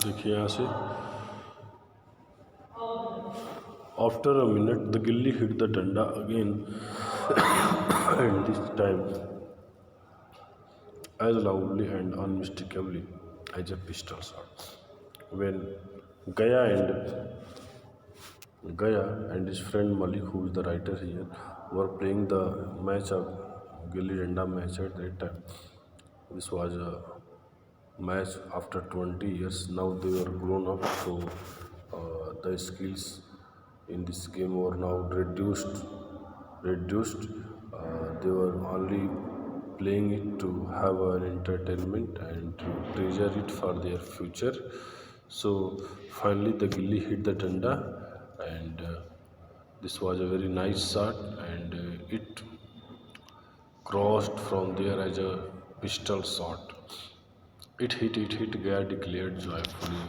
देखिए यहाँ से, आफ्टर अ मिनट द गिल्ली हिट द डंडा again and this time as loudly and unmistakably as a pistol shot. When Gaya and his friend Malik, who is the writer here, were playing the match of Gilli Danda match at that time. This was a match after 20 years. Now they were grown up, so the skills in this game were now reduced. They were only playing it to have an entertainment and to treasure it for their future. So finally the gilly hit the danda, and this was a very nice shot, and it crossed from there as a pistol shot. It hit. Gaya declared joyfully.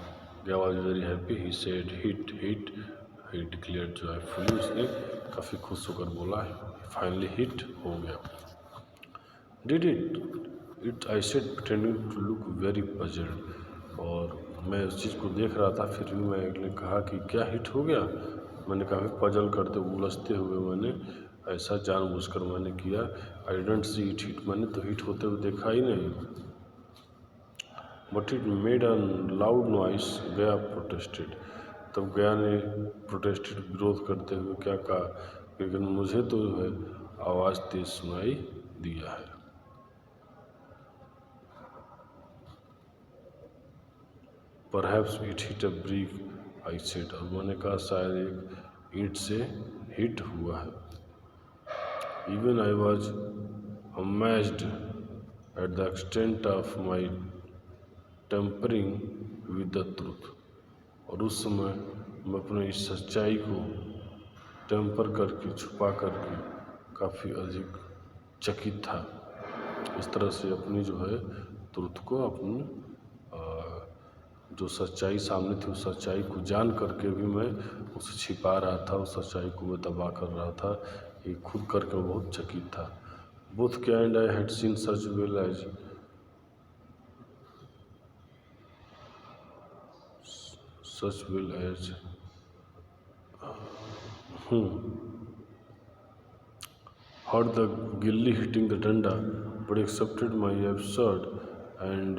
Gaya was very happy. He said, hit. He declared joyfully. उसने काफ़ी खुश होकर बोला, finally hit हो गया. Did it? I said, pretending to look very puzzled. और मैं उस चीज़ को देख रहा था, फिर भी मैंने कहा कि क्या हिट हो गया. मैंने काफ़ी पजल करते उलझते हुए मैंने ऐसा जानबूझकर मैंने किया. I didn't see it hit, मैंने तो हिट होते हुए देखा ही नहीं. But it made a loud noise. गया प्रोटेस्टेड. तब गया ने प्रोटेस्टेड, विरोध करते हुए क्या कहा, लेकिन मुझे तो है आवाज़ तेज सुनाई दिया है. Perhaps it hit a brick, I said. और मैंने कहा शायद एक ईंट से हिट हुआ है. Even I was amazed at the extent of my tampering with the truth. और उस समय मैं अपने इस सच्चाई को टेम्पर करके, छुपा करके काफ़ी अधिक चकित था. इस तरह से अपनी जो है ट्रूथ को, अपनी जो सच्चाई सामने थी उस सच्चाई को जान करके भी मैं उसे छिपा रहा था, उस सच्चाई को मैं दबा कर रहा था. ये खुद करके बहुत चकित था. बोथ क्या and I had seen such well as heard the gilly hitting the danda, but accepted my absurd and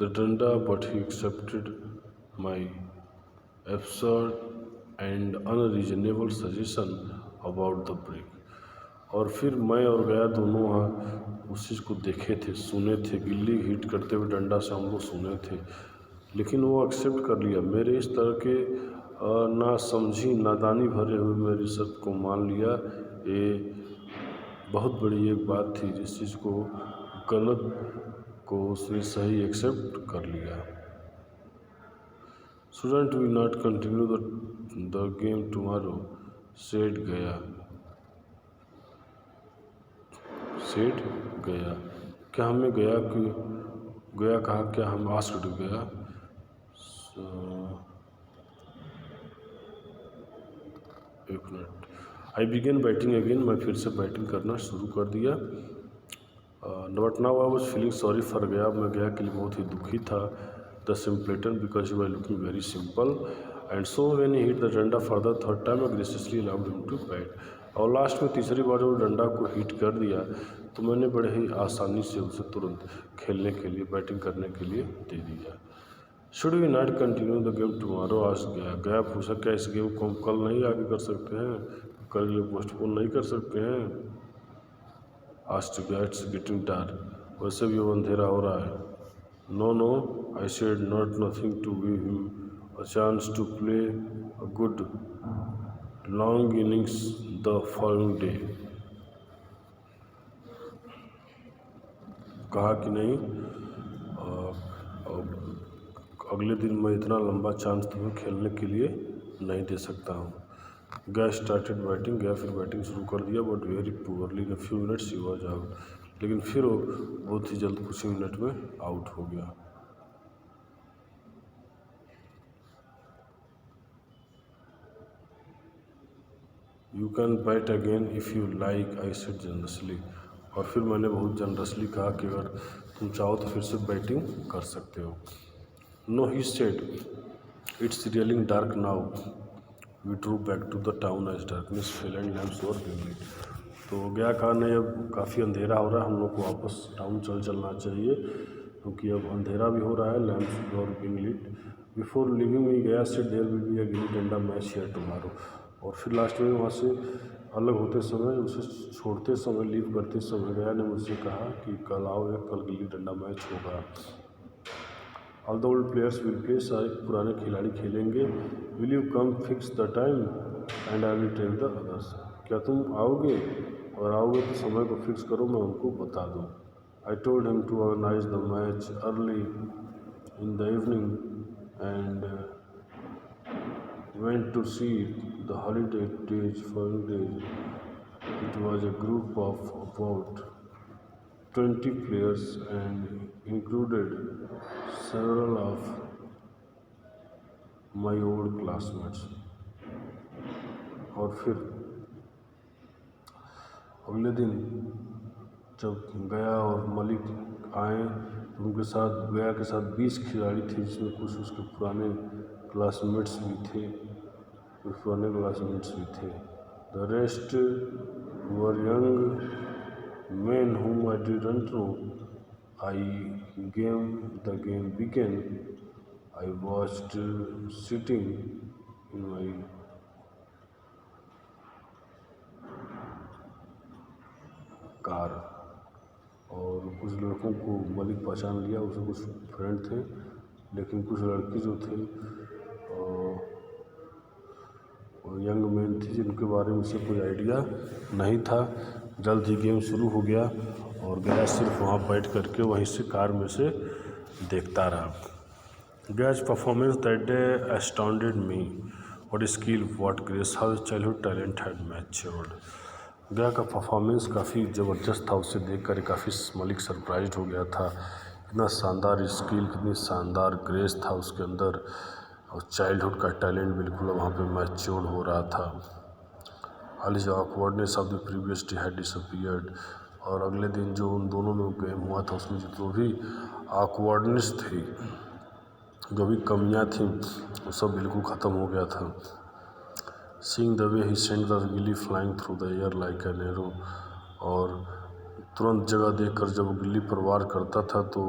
the danda, but he accepted my absurd and unreasonable suggestion about the break. और फिर मैं और गया दोनों वहाँ उस चीज़ को देखे थे, सुने थे. गिल्ली हिट करते हुए डंडा से हम लोग सुने थे, लेकिन वो एक्सेप्ट कर लिया. मेरे इस तरह के ना समझी, नादानी भरे हुए मेरी शर्त को मान लिया. ये बहुत बड़ी एक बात थी. जिस चीज़ को गलत को उसने सही एक्सेप्ट कर लिया. Shouldn't we not continue the game tomorrow? said गया. क्या हमें गया कहा, क्या हम आस्क्ड गया. एक minute. I began batting again. मैं फिर से बैटिंग करना शुरू कर दिया. But now I was feeling sorry for Gaya. मैं गया के लिए बहुत ही दुखी था. The simpleton, because you are looking very simple. And so when he hit the danda for the third time, I graciously allowed him to bat. और लास्ट में तीसरी बार जब डंडा को हिट कर दिया तो मैंने बड़े ही आसानी से उसे तुरंत खेलने के लिए, बैटिंग करने के लिए दे दिया. Should we not continue the game tomorrow? आज गया पूछा, क्या इस गेम को हम कल नहीं आगे कर सकते हैं, कल लिए पोस्टपोन नहीं कर सकते हैं. आज गया, इट्स गेटिंग डार्क. वैसे भी वो अंधेरा हो रहा है. No I said, not nothing to give him a chance to play a good long innings the following day. कहा कि नहीं, अगले दिन मैं इतना लंबा चांस तुम्हें खेलने के लिए नहीं दे सकता हूँ. गया स्टार्टेड बैटिंग. गया फिर बैटिंग शुरू कर दिया, but very poorly. In few minutes he was out. लेकिन फिर वो बहुत ही जल्द, कुछ ही मिनट में आउट हो गया. You can bat again if you like, I said generously. और फिर मैंने बहुत जनरसली कहा कि अगर तुम चाहो तो फिर से बैटिंग कर सकते हो। नो ही सेड, इट्स रियलिंग dark now, we drew back to the town as darkness fell and lamps were given. तो गया कहा नहीं, अब काफ़ी अंधेरा हो रहा है, हम लोग को वापस टाउन चलना चाहिए क्योंकि अब अंधेरा भी हो रहा है, lamps were being lit. Before leaving me Gaya said there will be a gilli डंडा मैच हियर टुमारो। और फिर लास्ट में वहाँ से अलग होते समय, उसे छोड़ते समय, लीव करते समय गया ने मुझसे कहा कि कल आओ, या कल गिल्ली डंडा मैच होगा। All the old players will play, सारे पुराने खिलाड़ी खेलेंगे। Will you come fix the time and I will tell the others. क्या तुम आओगे, और आओगे तो समय को फिक्स करो, मैं उनको बता दूँ। I told him to organise the match early in the evening and went to see the holiday days, following days. It was a group of about 20 players and included several of my old classmates. और फिर अगले दिन जब गया और मलिक आए तो उनके साथ, गया के साथ 20 खिलाड़ी थे, जिसमें कुछ उसके पुराने क्लासमेट्स भी थे, कुछ पुराने क्लासमेट्स भी थे। The rest were young men whom I didn't know. The game began. I watched sitting in my car, और कुछ लड़कों को मलिक पहचान लिया, उसके कुछ फ्रेंड थे, लेकिन कुछ लड़की जो थे और यंग मैन थी, जिनके बारे में उसे कोई आइडिया नहीं था। जल्द ही गेम शुरू हो गया और गया सिर्फ वहाँ बैठ करके वहीं से कार में से देखता रहा। Gaya's performance that day astounded me. What skill, what grace, how his childhood talent had matured. गया का परफॉर्मेंस काफ़ी ज़बरदस्त था, उसे देख कर काफ़ी मलिक सरप्राइज हो गया था। इतना शानदार स्किल, कितनी शानदार ग्रेस था उसके अंदर, और चाइल्डहुड का टैलेंट बिल्कुल वहाँ पे मैच्योर हो रहा था। All his awkwardness of the previous day had disappeared. और अगले दिन जो उन दोनों में गेम हुआ था, उसमें जो भी ऑकवर्डनेस थी, जो भी कमियाँ थीं, वो सब बिल्कुल ख़त्म हो गया था। Seeing the way he sent the gilli flying through the air like an arrow. और तुरंत जगह देखकर जब वो गिल्ली पर वार करता था तो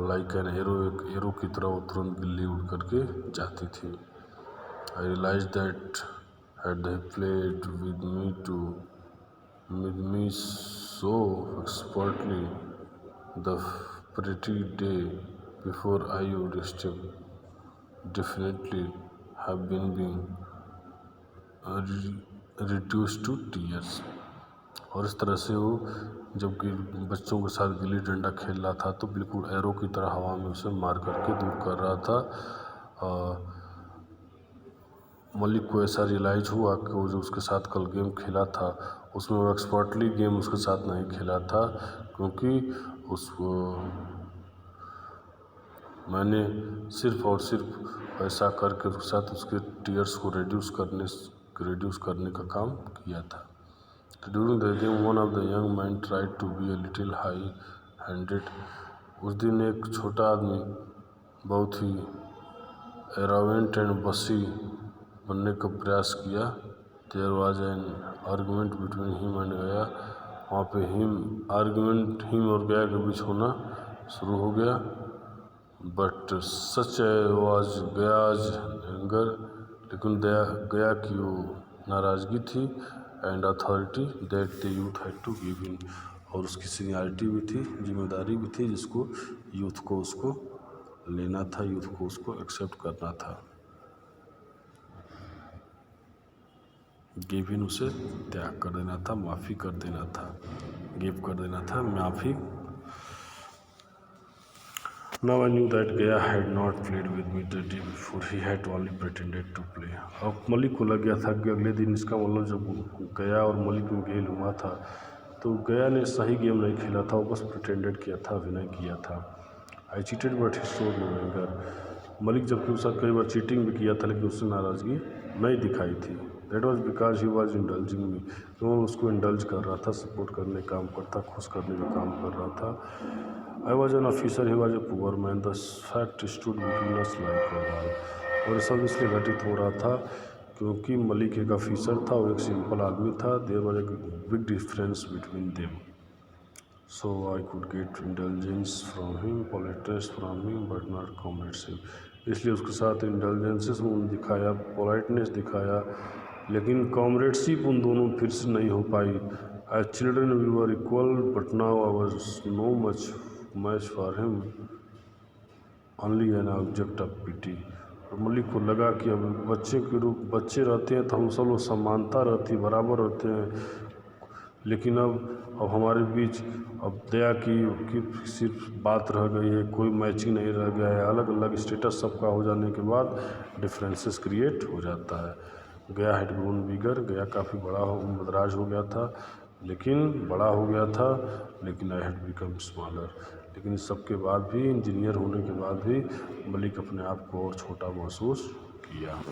लाइक एन एरो, एक एरो की तरह वो तुरंत गिल्ली उड़ करके जाती थी। I realize that had they played with me so expertly the pretty day before I would step definitely have been reduce to tears. और इस तरह से वो जब बच्चों के साथ गिल्ली डंडा खेल रहा था तो बिल्कुल एरो की तरह हवा में उसे मार करके दूर कर रहा था। मलिक को ऐसा रियलाइज हुआ कि वो जो उसके साथ कल गेम खेला था, उसमें वो एक्सपर्टली गेम उसके साथ नहीं खेला था, क्योंकि मैंने सिर्फ और सिर्फ ऐसा करके उसके साथ उसके टीयर्स को रिड्यूस करने का काम किया था। During the game one of the young man tried to be a little high handed. उस दिन एक छोटा आदमी बहुत ही एरोगेंट एंड बसी बनने का प्रयास किया। There was an argument between him and Gaya. वहाँ पे आर्गुमेंट हिम और गया के बीच होना शुरू हो गया। But such was Gaya's anger, लेकिन गया की वो नाराज़गी थी, and authority that the youth had to give in. और उसकी सीनियरिटी भी थी, जिम्मेदारी भी थी, जिसको यूथ को उसको लेना था, यूथ को उसको एक्सेप्ट करना था। गिव इन उसे त्याग कर देना था, माफ़ी कर देना था, गिव कर देना था, माफ़ी। Now I knew that Gaya had not played with me the day before. He had only pretended to play. अब मलिक को लग गया था कि अगले दिन, इसका मतलब जब गया और मलिक में खेल हुआ था तो गया ने सही गेम नहीं खेला था, वो बस प्रिटेंडेड किया था, अभिनय किया था। I cheated but he showed no anger. Malik जबकि उसके साथ कई बार चीटिंग भी किया था, लेकिन उससे नाराज़गी नहीं दिखाई थी। That was because he was indulging me. तो वो उसको इंडल्ज कर रहा था, सपोर्ट करने का काम करता, खुश करने का काम कर रहा था। I was an officer, he was a poor man, the fact stood between us like a wall. और ये सब इसलिए घटित हो रहा था क्योंकि मलिक एक ऑफिसर था और एक सिंपल आदमी था। There was a big difference between them, so I could get intelligence from him, politeness from him, but not comradeship. इसलिए उसके साथ इंटेलिजेंसेस दिखाया, पोलाइटनेस दिखाया, लेकिन कॉमरेडशिप उन दोनों फिर से नहीं हो पाई। As children we were equal, but now I was no match for him, only an object of pity. और मलिक को लगा कि अब बच्चे रहते हैं तो हम सब लोग समानता रहती, बराबर रहते हैं, लेकिन अब हमारे बीच अब दया की सिर्फ बात रह गई है, कोई मैचिंग नहीं रह गया है। अलग अलग स्टेटस सबका हो जाने के बाद डिफरेंसेस क्रिएट हो जाता है। गया हैड ग्रोन बिगर, गया काफ़ी बड़ा मदराज हो गया था, लेकिन बड़ा हो गया था, लेकिन आई हैड बिकम स्मॉलर। लेकिन इस सब के बाद भी, इंजीनियर होने के बाद भी मलिक अपने आप को और छोटा महसूस किया।